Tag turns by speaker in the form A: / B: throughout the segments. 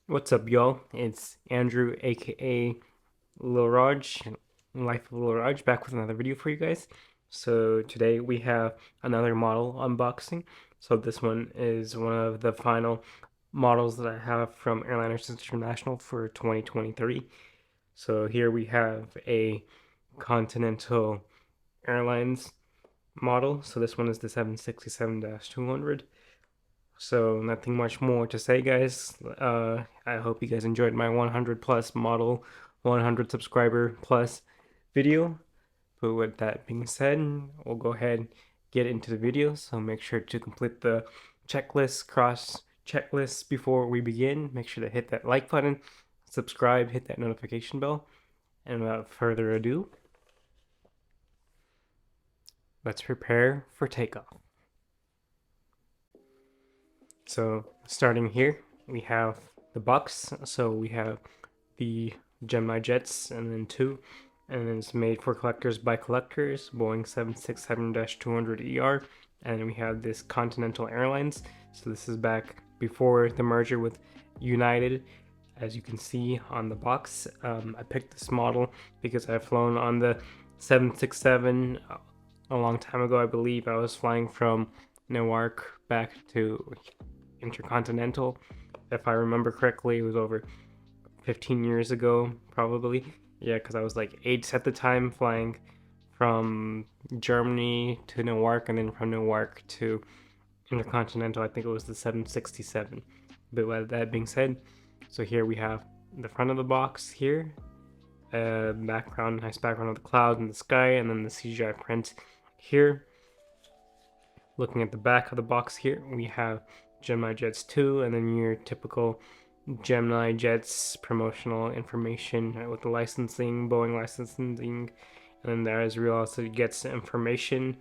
A: What's up, y'all? It's Andrew, aka Lil Raj, Life of Lil Raj, back with another video for you guys. So today we have another model unboxing. So this one is one of the final models that I have from Airliners International for 2023. So here we have a Continental Airlines model. So this one is the 767-200. So nothing much more to say, guys. I hope you guys enjoyed my 100 plus model, 100 subscriber plus video. But with that being said, we'll go ahead and get into the video. So make sure to complete the checklist, cross checklists before we begin. Make sure to hit that like button, subscribe, hit that notification bell. And without further ado, let's prepare for takeoff. So starting here, we have the box. So we have the GeminiJets and then two, and it's made for collectors by collectors, Boeing 767-200ER, and we have this Continental Airlines. So this is back before the merger with United. As you can see on the box, I picked this model because I've flown on the 767 a long time ago. I believe I was flying from Newark back to Intercontinental. If I remember correctly, it was over 15 years ago, probably. Yeah, because I was like 8 at the time, flying from Germany to Newark, and then from Newark to Intercontinental. I think it was the 767. But with that being said, so here we have the front of the box here, background, nice background of the clouds and the sky, and then the CGI print here. Looking at the back of the box here, we have GeminiJets 2, and then your typical GeminiJets promotional information with the licensing, Boeing licensing, and then there Israel also gets information.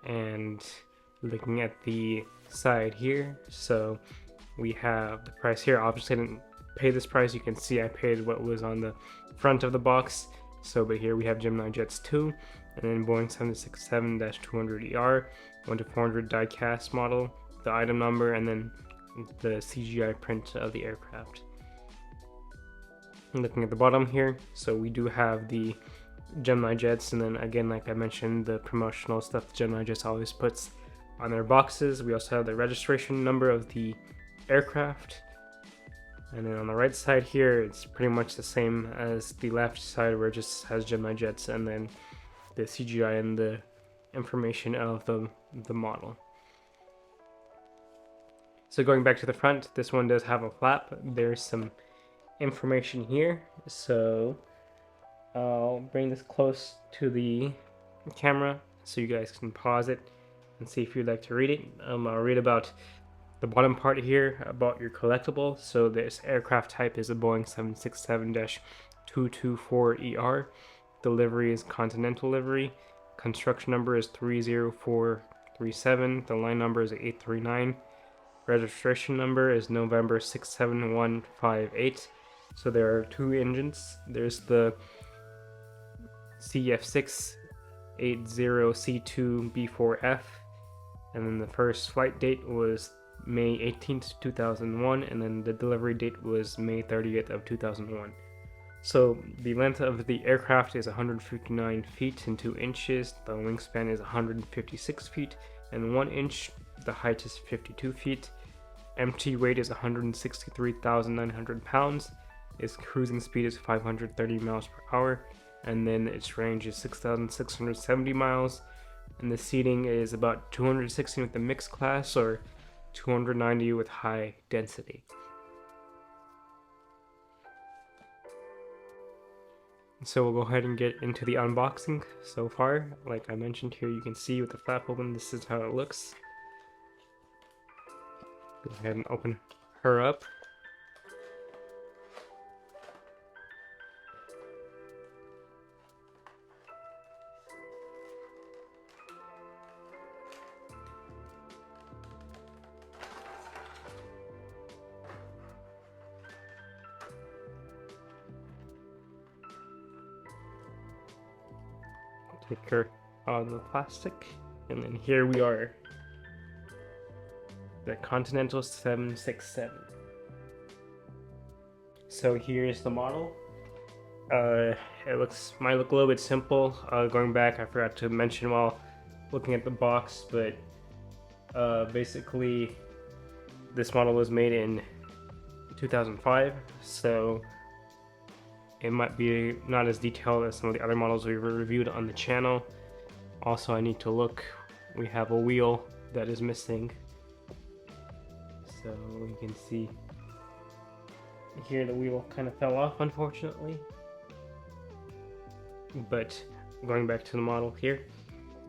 A: And looking at the side here, so we have the price here. Obviously I didn't pay this price, you can see I paid what was on the front of the box. So but here we have GeminiJets 2, and then Boeing 767-200ER 1 to 400 die cast model, the item number, and then the CGI print of the aircraft. And looking at the bottom here, so we do have the GeminiJets, and then again, like I mentioned, the promotional stuff GeminiJets always puts on their boxes. We also have the registration number of the aircraft. And then on the right side here, it's pretty much the same as the left side, where it just has GeminiJets and then the CGI and the information of the model. So going back to the front, this one does have a flap. There's some information here. So I'll bring this close to the camera so you guys can pause it and see if you'd like to read it. I'll read about the bottom part here about your collectible. So this aircraft type is a Boeing 767-224ER. The livery is Continental livery. Construction number is 30437. The line number is 839. Registration number is November 67158. So there are two engines. There's the CF680C2B4F, and then the first flight date was May 18th, 2001, and then the delivery date was May 30th of 2001. So the length of the aircraft is 159 feet and 2 inches. The wingspan is 156 feet and 1 inch. The height is 52 feet. Empty weight is 163,900 pounds. Its cruising speed is 530 miles per hour. And then its range is 6,670 miles. And the seating is about 216 with the mixed class, or 290 with high density. So we'll go ahead and get into the unboxing. So far, like I mentioned here, you can see with the flap open, this is how it looks. Go ahead and open her up. Take her out of the plastic, and then here we are, the Continental 767. So here's the model. It might look a little bit simple. Going back, I forgot to mention while looking at the box, but basically this model was made in 2005, so it might be not as detailed as some of the other models we've reviewed on the channel. Also, I need to look. We have a wheel that is missing, so you can see here the wheel kind of fell off, unfortunately. But going back to the model here,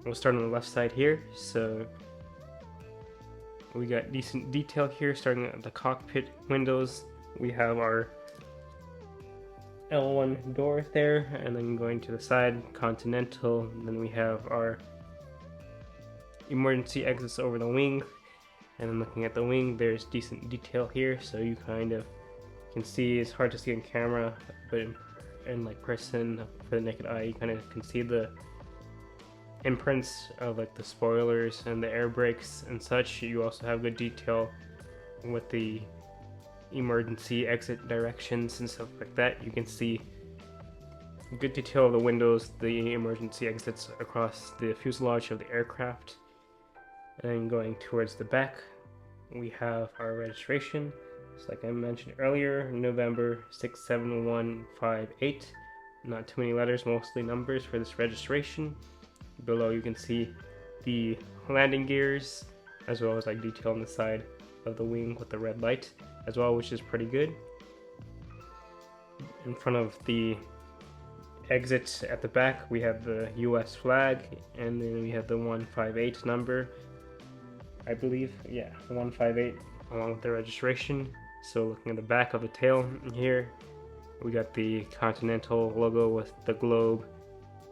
A: we'll start on the left side here. So we got decent detail here, starting at the cockpit windows. We have our L1 door there, and then going to the side, Continental, and then we have our emergency exits over the wing. And then looking at the wing, there's decent detail here, so you kind of can see. It's hard to see on camera, but in like person, for the naked eye, you kind of can see the imprints of like the spoilers and the air brakes and such. You also have good detail with the emergency exit directions and stuff like that. You can see good detail of the windows, the emergency exits across the fuselage of the aircraft. And then going towards the back, we have our registration. So like I mentioned earlier, November 67158. Not too many letters, mostly numbers for this registration. Below you can see the landing gears, as well as like detail on the side of the wing with the red light as well, which is pretty good. In front of the exit at the back, we have the US flag, and then we have the 158 number, I believe. Yeah, 158 along with the registration. So looking at the back of the tail here, we got the Continental logo with the globe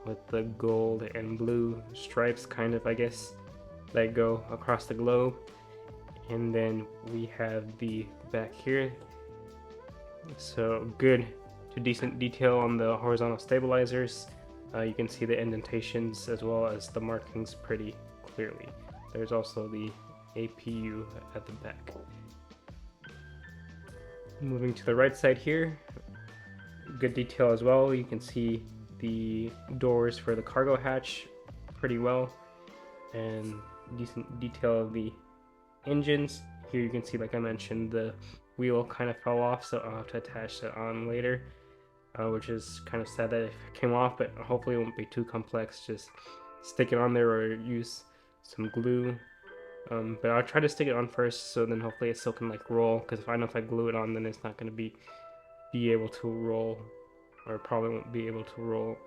A: with the gold and blue stripes, kind of, I guess, that go across the globe. And then we have the back here. So good to decent detail on the horizontal stabilizers. You can see the indentations as well as the markings pretty clearly. There's also the APU at the back. Moving to the right side here, good detail as well. You can see the doors for the cargo hatch pretty well, and decent detail of the engines. Here you can see, like I mentioned, the wheel kind of fell off, so I'll have to attach that on later, which is kind of sad that it came off, but hopefully it won't be too complex. Just stick it on there or use some glue. But I'll try to stick it on first, so then hopefully it still can like roll, because if I glue it on, then it's not going to be able to roll, or probably won't be able to roll.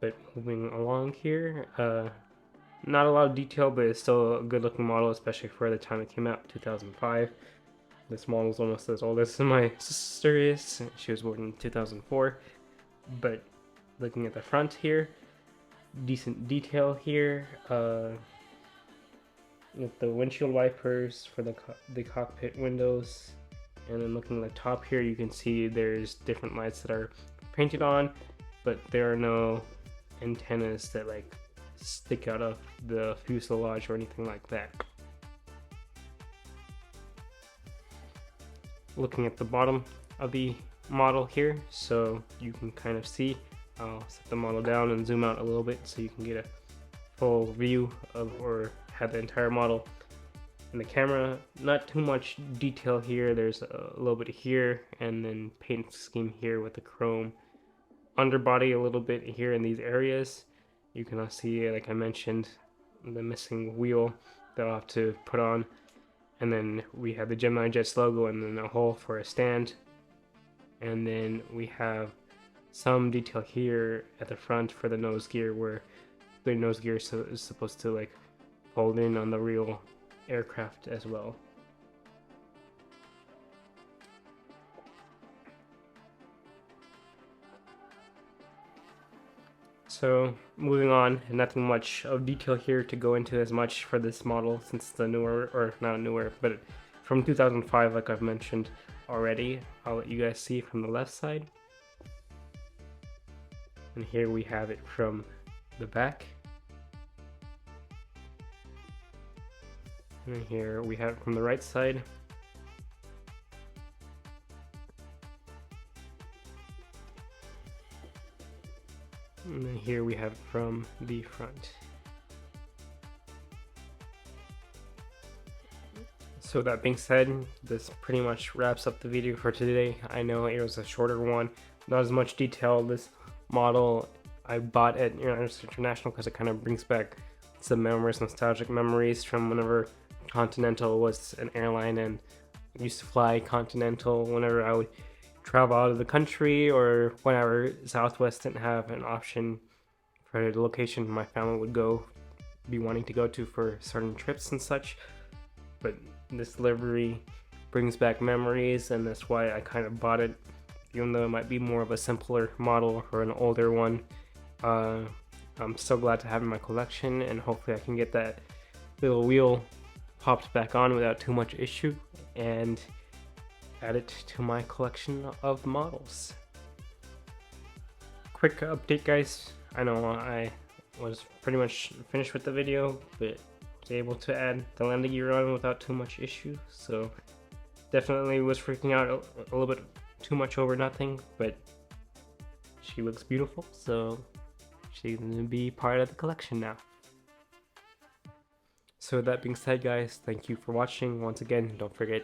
A: But moving along here, not a lot of detail, but it's still a good looking model, especially for the time it came out, 2005. This model is almost as old as my sister is. She was born in 2004. But looking at the front here, decent detail here, with the windshield wipers for the cockpit windows. And then looking at the top here, you can see there's different lights that are painted on, but there are no antennas that like stick out of the fuselage or anything like that. Looking at the bottom of the model here, so you can kind of see. I'll set the model down and zoom out a little bit so you can get a full view of, or have the entire model in the camera. Not too much detail here. There's a little bit here, and then paint scheme here with the chrome underbody a little bit here in these areas. You can see, like I mentioned, the missing wheel that I'll have to put on. And then we have the GeminiJets logo, and then a hole for a stand. And then we have some detail here at the front for the nose gear, where the nose gear is supposed to like fold in on the real aircraft as well. So moving on, nothing much of detail here to go into as much for this model, since the newer, or not newer, but from 2005, like I've mentioned already. I'll let you guys see from the left side. And here we have it from the back. And here we have it from the right side. And then here we have from the front. So that being said, this pretty much wraps up the video for today. I know it was a shorter one, not as much detail. This model I bought at Airliners International because it kind of brings back some memories, nostalgic memories from whenever Continental was an airline, and I used to fly Continental whenever I would travel out of the country, or whenever Southwest didn't have an option for the location my family would be wanting to go to for certain trips and such. But this livery brings back memories, and that's why I kind of bought it, even though it might be more of a simpler model or an older one. I'm so glad to have it in my collection, and hopefully I can get that little wheel popped back on without too much issue and add it to my collection of models. Quick update, guys. I know I was pretty much finished with the video, but was able to add the landing gear on without too much issue, so definitely was freaking out a little bit too much over nothing, but she looks beautiful, so she's gonna be part of the collection now. So with that being said, guys, thank you for watching. Once again, don't forget,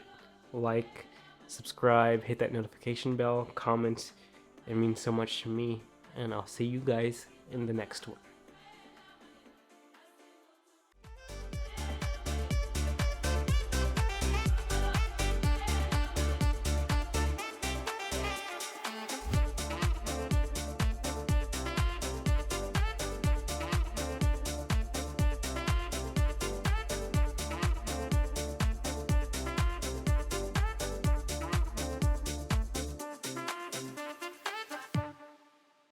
A: like, subscribe, hit that notification bell, comment. It means so much to me, and I'll see you guys in the next one.